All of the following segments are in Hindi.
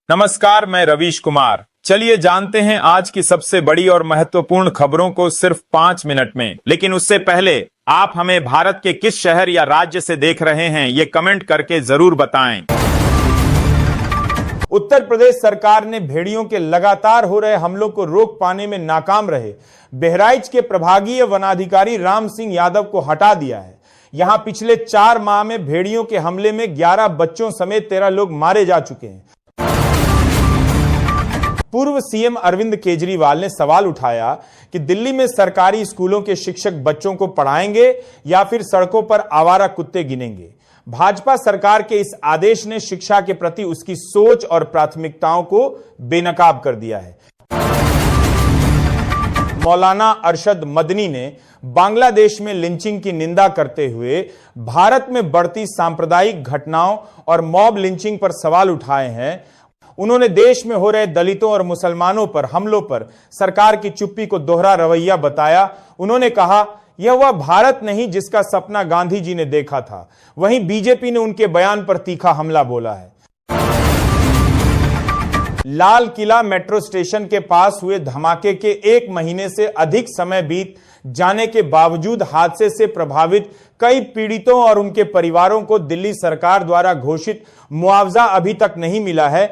नमस्कार, मैं रवीश कुमार। चलिए जानते हैं आज की सबसे बड़ी और महत्वपूर्ण खबरों को सिर्फ 5 मिनट में। लेकिन उससे पहले आप हमें भारत के किस शहर या राज्य से देख रहे हैं ये कमेंट करके जरूर बताएं। उत्तर प्रदेश सरकार ने भेड़ियों के लगातार हो रहे हमलों को रोक पाने में नाकाम रहे बहराइच के प्रभागीय वनाधिकारी राम सिंह यादव को हटा दिया है। यहां पिछले 4 माह में भेड़ियों के हमले में 11 बच्चों समेत 13 लोग मारे जा चुके हैं। पूर्व सीएम अरविंद केजरीवाल ने सवाल उठाया कि दिल्ली में सरकारी स्कूलों के शिक्षक बच्चों को पढ़ाएंगे या फिर सड़कों पर आवारा कुत्ते गिनेंगे। भाजपा सरकार के इस आदेश ने शिक्षा के प्रति उसकी सोच और प्राथमिकताओं को बेनकाब कर दिया है। मौलाना अरशद मदनी ने बांग्लादेश में लिंचिंग की निंदा करते हुए भारत में बढ़ती सांप्रदायिक घटनाओं और मॉब लिंचिंग पर सवाल उठाए हैं। उन्होंने देश में हो रहे दलितों और मुसलमानों पर हमलों पर सरकार की चुप्पी को दोहरा रवैया बताया। उन्होंने कहा, यह वह भारत नहीं जिसका सपना गांधी जी ने देखा था। वहीं बीजेपी ने उनके बयान पर तीखा हमला बोला है। लाल किला मेट्रो स्टेशन के पास हुए धमाके के 1 महीने से अधिक समय बीत जाने के बावजूद हादसे से प्रभावित कई पीड़ितों और उनके परिवारों को दिल्ली सरकार द्वारा घोषित मुआवजा अभी तक नहीं मिला है।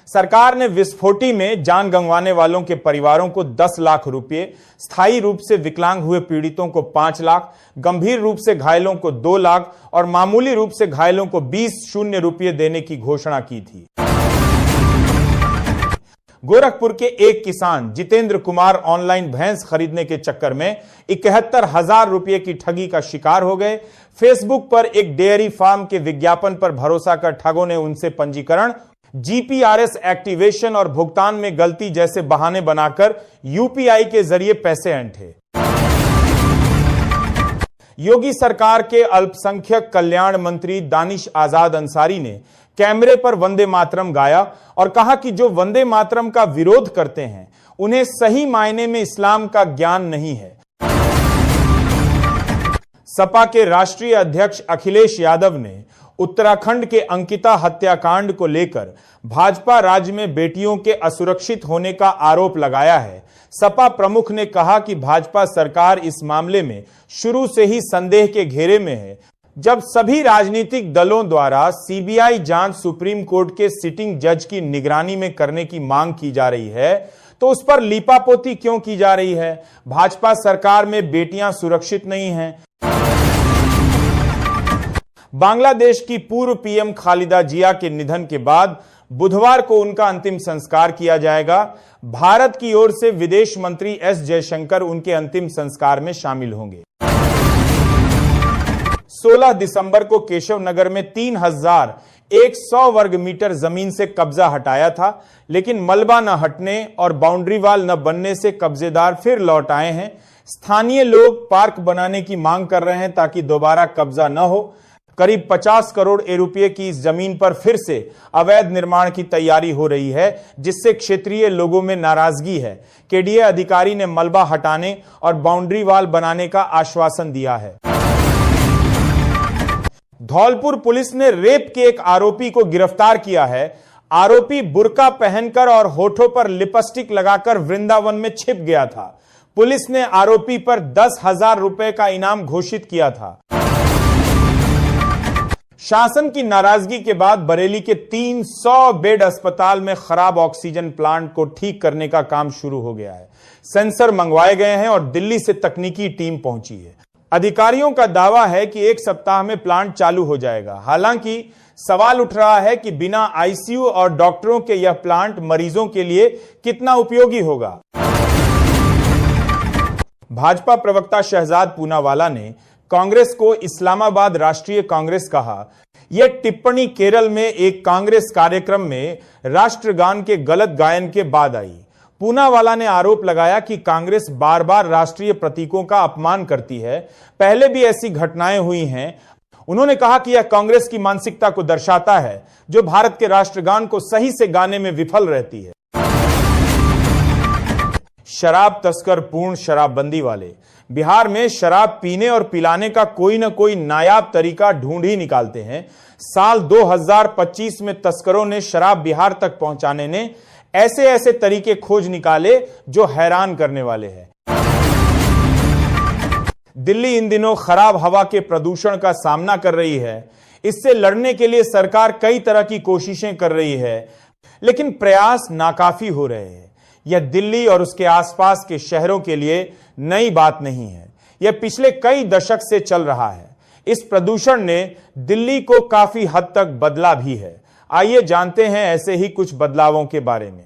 सरकार ने विस्फोटी में जान गंवाने वालों के परिवारों को 10 लाख रुपए, स्थायी रूप से विकलांग हुए पीड़ितों को 5 लाख, गंभीर रूप से घायलों को 2 लाख और मामूली रूप से घायलों को 20 रुपए देने की घोषणा की थी। गोरखपुर के एक किसान जितेंद्र कुमार ऑनलाइन भैंस खरीदने के चक्कर में 71,000 रुपए की ठगी का शिकार हो गए। फेसबुक पर एक डेयरी फार्म के विज्ञापन पर भरोसा कर ठगों ने उनसे पंजीकरण, जीपीआरएस एक्टिवेशन और भुगतान में गलती जैसे बहाने बनाकर यूपीआई के जरिए पैसे ऐंठे। योगी सरकार के अल्पसंख्यक कल्याण मंत्री दानिश आजाद अंसारी ने कैमरे पर वंदे मातरम गाया और कहा कि जो वंदे मातरम का विरोध करते हैं उन्हें सही मायने में इस्लाम का ज्ञान नहीं है। सपा के राष्ट्रीय अध्यक्ष अखिलेश यादव ने उत्तराखंड के अंकिता हत्याकांड को लेकर भाजपा राज्य में बेटियों के असुरक्षित होने का आरोप लगाया है। सपा प्रमुख ने कहा कि भाजपा सरकार इस मामले में शुरू से ही संदेह के घेरे में है। जब सभी राजनीतिक दलों द्वारा सीबीआई जांच सुप्रीम कोर्ट के सिटिंग जज की निगरानी में करने की मांग की जा रही है तो उस पर लीपापोती क्यों की जा रही है? भाजपा सरकार में बेटियां सुरक्षित नहीं हैं। बांग्लादेश की पूर्व पीएम खालिदा जिया के निधन के बाद बुधवार को उनका अंतिम संस्कार किया जाएगा। भारत की ओर से विदेश मंत्री एस जयशंकर उनके अंतिम संस्कार में शामिल होंगे। 16 दिसंबर को केशव नगर में 3,100 वर्ग मीटर जमीन से कब्जा हटाया था, लेकिन मलबा न हटने और बाउंड्री वाल न बनने से कब्जेदार फिर लौट आए हैं। स्थानीय लोग पार्क बनाने की मांग कर रहे हैं ताकि दोबारा कब्जा न हो। करीब 50 करोड़ रुपए की इस जमीन पर फिर से अवैध निर्माण की तैयारी हो रही है, जिससे क्षेत्रीय लोगों में नाराजगी है। केडीए अधिकारी ने मलबा हटाने और बाउंड्री वाल बनाने का आश्वासन दिया है। धौलपुर पुलिस ने रेप के एक आरोपी को गिरफ्तार किया है। आरोपी बुर्का पहनकर और होठों पर लिपस्टिक लगाकर वृंदावन में छिप गया था। पुलिस ने आरोपी पर 10,000 रुपए का इनाम घोषित किया था। शासन की नाराजगी के बाद बरेली के 300 बेड अस्पताल में खराब ऑक्सीजन प्लांट को ठीक करने का काम शुरू हो गया है। सेंसर मंगवाए गए हैं और दिल्ली से तकनीकी टीम पहुंची है। अधिकारियों का दावा है कि 1 सप्ताह में प्लांट चालू हो जाएगा। हालांकि सवाल उठ रहा है कि बिना आईसीयू और डॉक्टरों के यह प्लांट मरीजों के लिए कितना उपयोगी होगा। भाजपा प्रवक्ता शहजाद पूनावाला ने कांग्रेस को इस्लामाबाद राष्ट्रीय कांग्रेस कहा। यह टिप्पणी केरल में एक कांग्रेस कार्यक्रम में राष्ट्रगान के गलत गायन के बाद आई। पूनावाला ने आरोप लगाया कि कांग्रेस बार बार राष्ट्रीय प्रतीकों का अपमान करती है। पहले भी ऐसी घटनाएं हुई हैं। उन्होंने कहा कि यह कांग्रेस की मानसिकता को दर्शाता है, जो भारत के राष्ट्रगान को सही से गाने में विफल रहती है। शराब तस्कर पूर्ण शराबबंदी वाले बिहार में शराब पीने और पिलाने का कोई ना कोई नायाब तरीका ढूंढ ही निकालते हैं। साल 2025 में तस्करों ने शराब बिहार तक पहुंचाने ने ऐसे ऐसे तरीके खोज निकाले जो हैरान करने वाले हैं। दिल्ली इन दिनों खराब हवा के प्रदूषण का सामना कर रही है। इससे लड़ने के लिए सरकार कई तरह की कोशिशें कर रही है, लेकिन प्रयास नाकाफी हो रहे हैं। यह दिल्ली और उसके आसपास के शहरों के लिए नई बात नहीं है, यह पिछले कई दशक से चल रहा है। इस प्रदूषण ने दिल्ली को काफी हद तक बदला भी है। आइए जानते हैं ऐसे ही कुछ बदलावों के बारे में।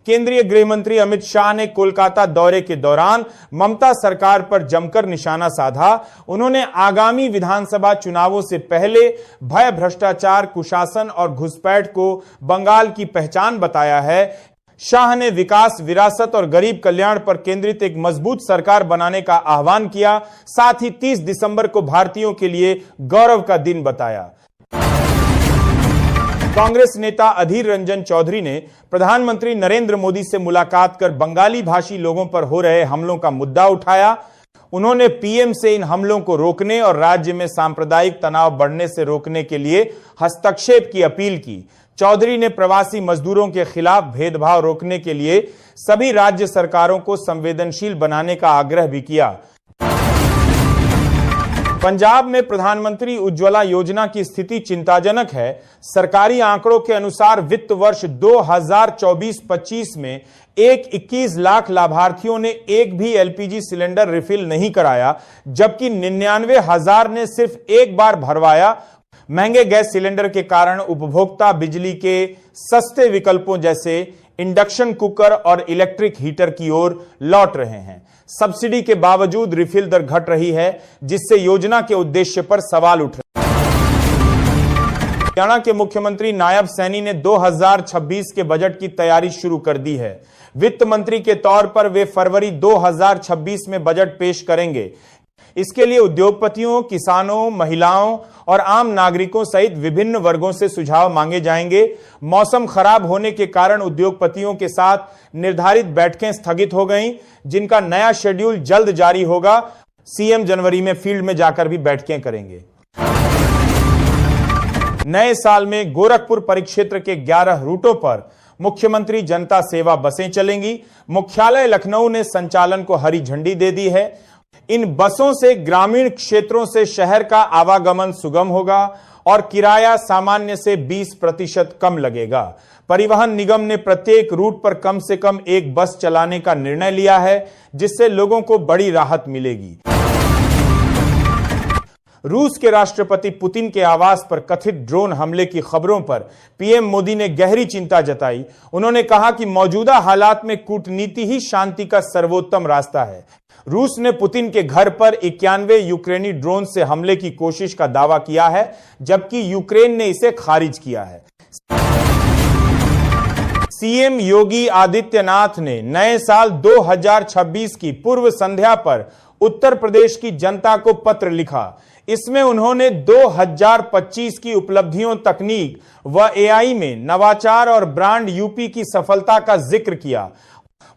केंद्रीय गृह मंत्री अमित शाह ने कोलकाता दौरे के दौरान ममता सरकार पर जमकर निशाना साधा। उन्होंने आगामी विधानसभा चुनावों से पहले भय, भ्रष्टाचार, कुशासन और घुसपैठ को बंगाल की पहचान बताया है। शाह ने विकास, विरासत और गरीब कल्याण पर केंद्रित एक मजबूत सरकार बनाने का आह्वान किया। साथ ही 30 दिसंबर को भारतीयों के लिए गौरव का दिन बताया। कांग्रेस नेता अधीर रंजन चौधरी ने प्रधानमंत्री नरेंद्र मोदी से मुलाकात कर बंगाली भाषी लोगों पर हो रहे हमलों का मुद्दा उठाया। उन्होंने पीएम से इन हमलों को रोकने और राज्य में सांप्रदायिक तनाव बढ़ने से रोकने के लिए हस्तक्षेप की अपील की। चौधरी ने प्रवासी मजदूरों के खिलाफ भेदभाव रोकने के लिए सभी राज्य सरकारों को संवेदनशील बनाने का आग्रह भी किया। पंजाब में प्रधानमंत्री उज्ज्वला योजना की स्थिति चिंताजनक है। सरकारी आंकड़ों के अनुसार वित्त वर्ष 2024-25 में 21 लाख लाभार्थियों ने एक भी एलपीजी सिलेंडर रिफिल नहीं कराया, जबकि 99,000 ने सिर्फ एक बार भरवाया। महंगे गैस सिलेंडर के कारण उपभोक्ता बिजली के सस्ते विकल्पों जैसे इंडक्शन कुकर और इलेक्ट्रिक हीटर की ओर लौट रहे हैं। सब्सिडी के बावजूद रिफिल दर घट रही है, जिससे योजना के उद्देश्य पर सवाल उठ रहे हैं। हरियाणा के मुख्यमंत्री नायब सैनी ने 2026 के बजट की तैयारी शुरू कर दी है। वित्त मंत्री के तौर पर वे फरवरी 2026 में बजट पेश करेंगे। इसके लिए उद्योगपतियों, किसानों, महिलाओं और आम नागरिकों सहित विभिन्न वर्गों से सुझाव मांगे जाएंगे। मौसम खराब होने के कारण उद्योगपतियों के साथ निर्धारित बैठकें स्थगित हो गईं, जिनका नया शेड्यूल जल्द जारी होगा। सीएम जनवरी में फील्ड में जाकर भी बैठकें करेंगे। नए साल में गोरखपुर परिक्षेत्र के 11 रूटों पर मुख्यमंत्री जनता सेवा बसें चलेंगी। मुख्यालय लखनऊ ने संचालन को हरी झंडी दे दी है। इन बसों से ग्रामीण क्षेत्रों से शहर का आवागमन सुगम होगा और किराया सामान्य से 20% कम लगेगा। परिवहन निगम ने प्रत्येक रूट पर कम से कम एक बस चलाने का निर्णय लिया है, जिससे लोगों को बड़ी राहत मिलेगी। रूस के राष्ट्रपति पुतिन के आवास पर कथित ड्रोन हमले की खबरों पर पीएम मोदी ने गहरी चिंता जताई। उन्होंने कहा कि मौजूदा हालात में कूटनीति ही शांति का सर्वोत्तम रास्ता है। रूस ने पुतिन के घर पर 91 यूक्रेनी ड्रोन से हमले की कोशिश का दावा किया है, जबकि यूक्रेन ने इसे खारिज किया है। सीएम योगी आदित्यनाथ ने नए साल 2026 की पूर्व संध्या पर उत्तर प्रदेश की जनता को पत्र लिखा। इसमें उन्होंने 2025 की उपलब्धियों, तकनीक व एआई में नवाचार और ब्रांड यूपी की सफलता का जिक्र किया।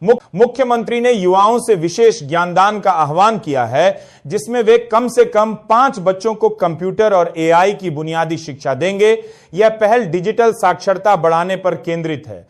मुख्यमंत्री ने युवाओं से विशेष ज्ञानदान का आह्वान किया है, जिसमें वे कम से कम 5 बच्चों को कंप्यूटर और एआई की बुनियादी शिक्षा देंगे। यह पहल डिजिटल साक्षरता बढ़ाने पर केंद्रित है।